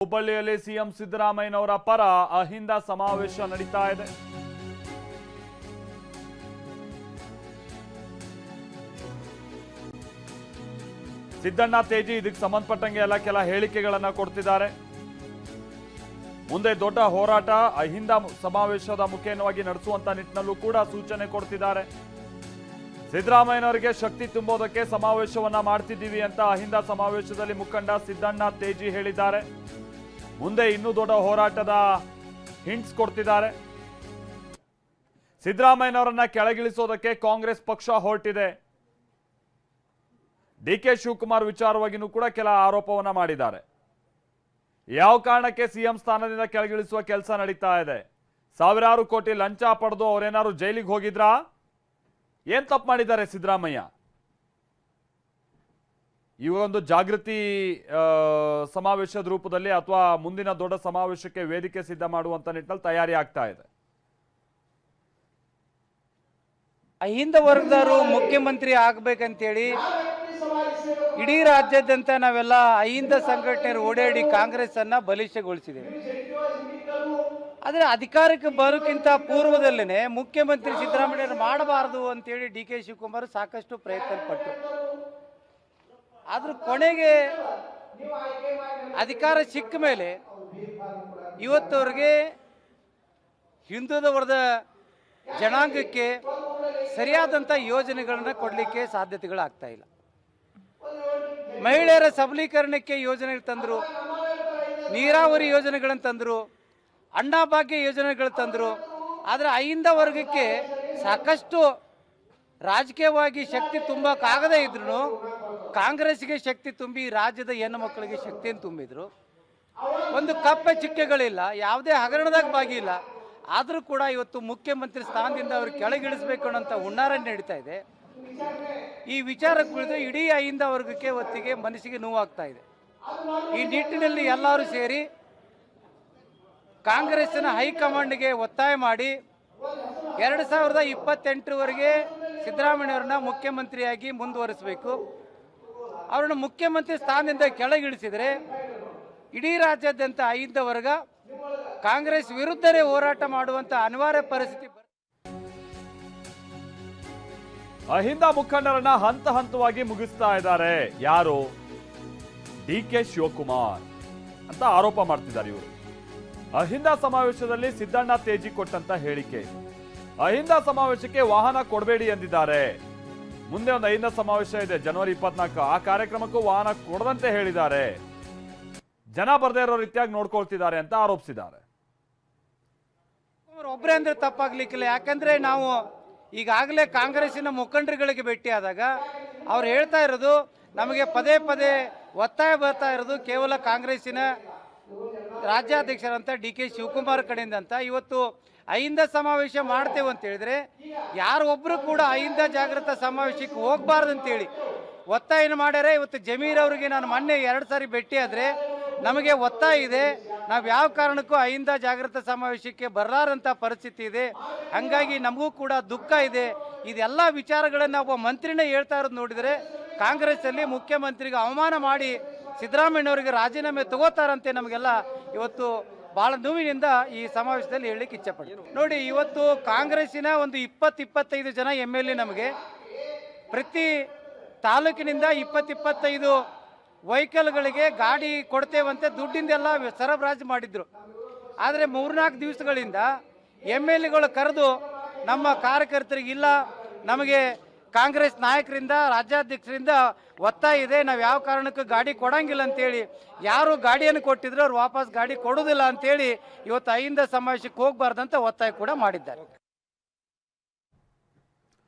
ಹುಬ್ಬಳ್ಳಿಯಲ್ಲಿ ಸಿಎಂ ಸಿದ್ದರಾಮಯ್ಯನವರ ಪರ ಅಹಿಂದ ಸಮಾವೇಶ ನಡೀತಾ ಇದೆ. ಸಿದ್ದಣ್ಣ ತೇಜಿ ಇದಕ್ಕೆ ಸಂಬಂಧಪಟ್ಟಂಗೆ ಎಲ್ಲ ಕೆಲ ಹೇಳಿಕೆಗಳನ್ನ ಕೊಡ್ತಿದ್ದಾರೆ. ಮುಂದೆ ದೊಡ್ಡ ಹೋರಾಟ ಅಹಿಂದ ಸಮಾವೇಶದ ಮುಖೇನವಾಗಿ ನಡೆಸುವಂತ ನಿಟ್ಟಿನಲ್ಲೂ ಕೂಡ ಸೂಚನೆ ಕೊಡ್ತಿದ್ದಾರೆ. ಸಿದ್ದರಾಮಯ್ಯನವರಿಗೆ ಶಕ್ತಿ ತುಂಬೋದಕ್ಕೆ ಸಮಾವೇಶವನ್ನ ಮಾಡ್ತಿದ್ದೀವಿ ಅಂತ ಅಹಿಂದ ಸಮಾವೇಶದಲ್ಲಿ ಮುಖಂಡ ಸಿದ್ದಣ್ಣ ತೇಜಿ ಹೇಳಿದ್ದಾರೆ. ಮುಂದೆ ಇನ್ನೂ ದೊಡ್ಡ ಹೋರಾಟದ ಹಿಂಟ್ಸ್ ಕೊಡ್ತಿದ್ದಾರೆ. ಸಿದ್ದರಾಮಯ್ಯನವರನ್ನ ಕೆಳಗಿಳಿಸೋದಕ್ಕೆ ಕಾಂಗ್ರೆಸ್ ಪಕ್ಷ ಹೊರಟಿದೆ. ಡಿಕೆ ಶಿವಕುಮಾರ್ ವಿಚಾರವಾಗಿಯೂ ಕೂಡ ಕೆಲ ಆರೋಪವನ್ನ ಮಾಡಿದ್ದಾರೆ. ಯಾವ ಕಾರಣಕ್ಕೆ ಸಿಎಂ ಸ್ಥಾನದಿಂದ ಕೆಳಗಿಳಿಸುವ ಕೆಲಸ ನಡೀತಾ ಇದೆ? ಸಾವಿರಾರು ಕೋಟಿ ಲಂಚ ಪಡೆದು ಅವರೇನಾದ್ರು ಜೈಲಿಗೆ ಹೋಗಿದ್ರಾ? ಏನ್ ತಪ್ಪು ಮಾಡಿದ್ದಾರೆ ಸಿದ್ದರಾಮಯ್ಯ? ಇವೊಂದು ಜಾಗೃತಿ ಸಮಾವೇಶದ ರೂಪದಲ್ಲಿ ಅಥವಾ ಮುಂದಿನ ದೊಡ್ಡ ಸಮಾವೇಶಕ್ಕೆ ವೇದಿಕೆ ಸಿದ್ಧ ಮಾಡುವಂತ ನಿಟ್ಟಿನಲ್ಲಿ ತಯಾರಿ ಆಗ್ತಾ ಇದೆ. ಅಹಿಂದ ವರ್ಗದವರು ಮುಖ್ಯಮಂತ್ರಿ ಆಗ್ಬೇಕಂತೇಳಿ ಇಡೀ ರಾಜ್ಯಾದ್ಯಂತ ನಾವೆಲ್ಲ ಅಹಿಂದ ಸಂಘಟನೆಯರು ಓಡಾಡಿ ಕಾಂಗ್ರೆಸ್ ಅನ್ನ ಬಲಿಷ್ಠಗೊಳಿಸಿದ್ದೇವೆ. ಆದರೆ ಅಧಿಕಾರಕ್ಕೆ ಬರೋಕ್ಕಿಂತ ಪೂರ್ವದಲ್ಲೇ ಮುಖ್ಯಮಂತ್ರಿ ಸಿದ್ದರಾಮಯ್ಯ ಮಾಡಬಾರದು ಅಂತೇಳಿ ಡಿ ಕೆ ಶಿವಕುಮಾರ್ ಸಾಕಷ್ಟು ಪ್ರಯತ್ನ ಪಟ್ಟರು. ಆದ್ರೂ ಕೊನೆಗೆ ಅಧಿಕಾರ ಸಿಕ್ಕ ಮೇಲೆ ಇವತ್ತವರೆಗೆ ಹಿಂದುಳಿದ ವರ್ಗದ ಜನಾಂಗಕ್ಕೆ ಸರಿಯಾದಂಥ ಯೋಜನೆಗಳನ್ನು ಕೊಡಲಿಕ್ಕೆ ಸಾಧ್ಯತೆಗಳಾಗ್ತಾ ಇಲ್ಲ. ಮಹಿಳೆಯರ ಸಬಲೀಕರಣಕ್ಕೆ ಯೋಜನೆಗಳು ತಂದರು, ನೀರಾವರಿ ಯೋಜನೆಗಳನ್ನು ತಂದರು, ಅನ್ನಭಾಗ್ಯ ಯೋಜನೆಗಳು ತಂದರು. ಆದರೆ ಅಹಿಂದ ವರ್ಗಕ್ಕೆ ಸಾಕಷ್ಟು ರಾಜಕೀಯವಾಗಿ ಶಕ್ತಿ ತುಂಬಕ್ಕಾಗದೇ ಇದ್ರು ಕಾಂಗ್ರೆಸ್ಗೆ ಶಕ್ತಿ ತುಂಬಿ ರಾಜ್ಯದ ಹೆಣ್ಣು ಮಕ್ಕಳಿಗೆ ಶಕ್ತಿಯನ್ನು ತುಂಬಿದ್ರು. ಒಂದು ಕಪ್ಪೆ ಚಿಕ್ಕೆಗಳಿಲ್ಲ, ಯಾವುದೇ ಹಗರಣದಾಗ ಭಾಗಿಲ್ಲ. ಆದರೂ ಕೂಡ ಇವತ್ತು ಮುಖ್ಯಮಂತ್ರಿ ಸ್ಥಾನದಿಂದ ಅವರು ಕೆಳಗಿಳಿಸಬೇಕು ಅನ್ನೋಂಥ ಹುನ್ನಾರ ನಡೀತಾ ಇದೆ. ಈ ವಿಚಾರ ಕುರಿತು ಇಡೀ ಅಹಿಂದ ವರ್ಗಕ್ಕೆ ಹೊತ್ತಿಗೆ ಮನಸ್ಸಿಗೆ ನೋವಾಗ್ತಾ ಇದೆ. ಈ ನಿಟ್ಟಿನಲ್ಲಿ ಎಲ್ಲರೂ ಸೇರಿ ಕಾಂಗ್ರೆಸ್ಸಿನ ಹೈಕಮಾಂಡ್ಗೆ ಒತ್ತಾಯ ಮಾಡಿ 2028ವರೆಗೆ ಸಿದ್ದರಾಮಯ್ಯವ್ರನ್ನ ಮುಖ್ಯಮಂತ್ರಿಯಾಗಿ ಮುಂದುವರಿಸಬೇಕು. ಅವ್ರನ್ನ ಮುಖ್ಯಮಂತ್ರಿ ಸ್ಥಾನದಿಂದ ಕೆಳಗಿಳಿಸಿದರೆ ಇಡೀ ರಾಜ್ಯಾದ್ಯಂತ ಅಹಿಂದ ವರ್ಗ ಕಾಂಗ್ರೆಸ್ ವಿರುದ್ಧನೇ ಹೋರಾಟ ಮಾಡುವಂತ ಅನಿವಾರ್ಯ ಪರಿಸ್ಥಿತಿ. ಅಹಿಂದ ಮುಖಂಡರನ್ನ ಹಂತ ಹಂತವಾಗಿ ಮುಗಿಸ್ತಾ ಇದ್ದಾರೆ. ಯಾರು? ಡಿ ಕೆ ಶಿವಕುಮಾರ್ ಅಂತ ಆರೋಪ ಮಾಡ್ತಿದ್ದಾರೆ ಇವರು. ಅಹಿಂದ ಸಮಾವೇಶದಲ್ಲಿ ಸಿದ್ದಣ್ಣ ತೇಜಿ ಕೊಟ್ಟಂತ ಹೇಳಿಕೆ, ಅಹಿಂದ ಸಮಾವೇಶಕ್ಕೆ ವಾಹನ ಕೊಡಬೇಡಿ ಎಂದಿದ್ದಾರೆ. ಮುಂದೆ ಒಂದು ಅಹಿಂದ ಸಮಾವೇಶ ಇದೆ ಜನವರಿ 24, ಆ ಕಾರ್ಯಕ್ರಮಕ್ಕೂ ವಾಹನ ಕೊಡದಂತೆ ಹೇಳಿದ್ದಾರೆ. ಜನ ಬರ್ದೇ ಇರೋ ರೀತಿಯಾಗಿ ನೋಡ್ಕೊಳ್ತಿದ್ದಾರೆ ಅಂತ ಆರೋಪಿಸಿದ್ದಾರೆ. ಒಬ್ಬರೇ ಅಂದ್ರೆ ತಪ್ಪಾಗ್ಲಿಕ್ಕಿಲ್ಲ. ಯಾಕಂದ್ರೆ ನಾವು ಈಗಾಗಲೇ ಕಾಂಗ್ರೆಸ್ಸಿನ ಮುಖಂಡರುಗಳಿಗೆ ಭೇಟಿಯಾದಾಗ ಅವ್ರು ಹೇಳ್ತಾ ಇರೋದು, ನಮಗೆ ಪದೇ ಪದೇ ಒತ್ತಾಯ ಬರ್ತಾ ಇರೋದು ಕೇವಲ ಕಾಂಗ್ರೆಸ್ಸಿನ ರಾಜ್ಯಾಧ್ಯಕ್ಷರಂತ ಡಿ ಕೆ ಶಿವಕುಮಾರ್ ಕಡೆಯಿಂದ ಅಂತ. ಇವತ್ತು ಅಹಿಂದ ಸಮಾವೇಶ ಮಾಡ್ತೇವೆ ಅಂತ ಹೇಳಿದ್ರೆ ಯಾರು ಒಬ್ರು ಕೂಡ ಅಹಿಂದ ಜಾಗೃತ ಸಮಾವೇಶಕ್ಕೆ ಹೋಗ್ಬಾರ್ದು ಅಂತೇಳಿ ಒತ್ತಾಯನ ಮಾಡ್ಯಾರೆ. ಇವತ್ತು ಜಮೀರ್ ಅವರಿಗೆ ನಾನು ಮೊನ್ನೆ 2 ಸಾರಿ ಭೇಟಿಯಾದ್ರೆ ನಮಗೆ ಒತ್ತಾಯ ಇದೆ, ನಾವು ಯಾವ ಕಾರಣಕ್ಕೂ ಅಹಿಂದ ಜಾಗೃತ ಸಮಾವೇಶಕ್ಕೆ ಬರಲಾರಂಥ ಪರಿಸ್ಥಿತಿ ಇದೆ, ಹಾಗಾಗಿ ನಮಗೂ ಕೂಡ ದುಃಖ ಇದೆ. ಇದೆಲ್ಲ ವಿಚಾರಗಳನ್ನು ಒಬ್ಬ ಮಂತ್ರಿನೇ ಹೇಳ್ತಾ ಇರೋದು ನೋಡಿದರೆ ಕಾಂಗ್ರೆಸ್ಸಲ್ಲಿ ಮುಖ್ಯಮಂತ್ರಿಗೆ ಅವಮಾನ ಮಾಡಿ ಸಿದ್ದರಾಮಯ್ಯನವರಿಗೆ ರಾಜೀನಾಮೆ ತಗೋತಾರಂತೆ ನಮಗೆಲ್ಲ ಇವತ್ತು ಭಾಳ ನೋವಿನಿಂದ ಈ ಸಮಾವೇಶದಲ್ಲಿ ಹೇಳಲಿಕ್ಕೆ ಇಚ್ಛೆಪಡ್ತೀನಿ. ನೋಡಿ, ಇವತ್ತು ಕಾಂಗ್ರೆಸ್ಸಿನ ಒಂದು 20-25 ಜನ MLA ನಮಗೆ ಪ್ರತಿ ತಾಲೂಕಿನಿಂದ 20-25 ವೆಹಿಕಲ್ಗಳಿಗೆ ಗಾಡಿ ಕೊಡ್ತೇವಂತೆ ದುಡ್ಡಿಂದೆಲ್ಲ ಸರಬರಾಜು ಮಾಡಿದ್ರು. ಆದರೆ 3-4 ದಿವಸಗಳಿಂದ MLAಗಳು ಕರೆದು ನಮ್ಮ ಕಾರ್ಯಕರ್ತರಿಗೆ ಇಲ್ಲ, ನಮಗೆ ಕಾಂಗ್ರೆಸ್ ನಾಯಕರಿಂದ ರಾಜ್ಯಾಧ್ಯಕ್ಷರಿಂದ ಒತ್ತಾಯ ಇದೆ, ನಾವು ಯಾವ ಕಾರಣಕ್ಕೂ ಗಾಡಿ ಕೊಡಂಗಿಲ್ಲ ಅಂತೇಳಿ ಯಾರು ಗಾಡಿಯನ್ನು ಕೊಟ್ಟಿದ್ರು ಅವ್ರು ವಾಪಸ್ ಗಾಡಿ ಕೊಡೋದಿಲ್ಲ ಅಂತೇಳಿ ಇವತ್ತು ಅಹಿಂದ ಸಮಾವೇಶಕ್ಕೆ ಹೋಗಬಾರ್ದಂತ ಒತ್ತಾಯ ಕೂಡ ಮಾಡಿದ್ದಾರೆ.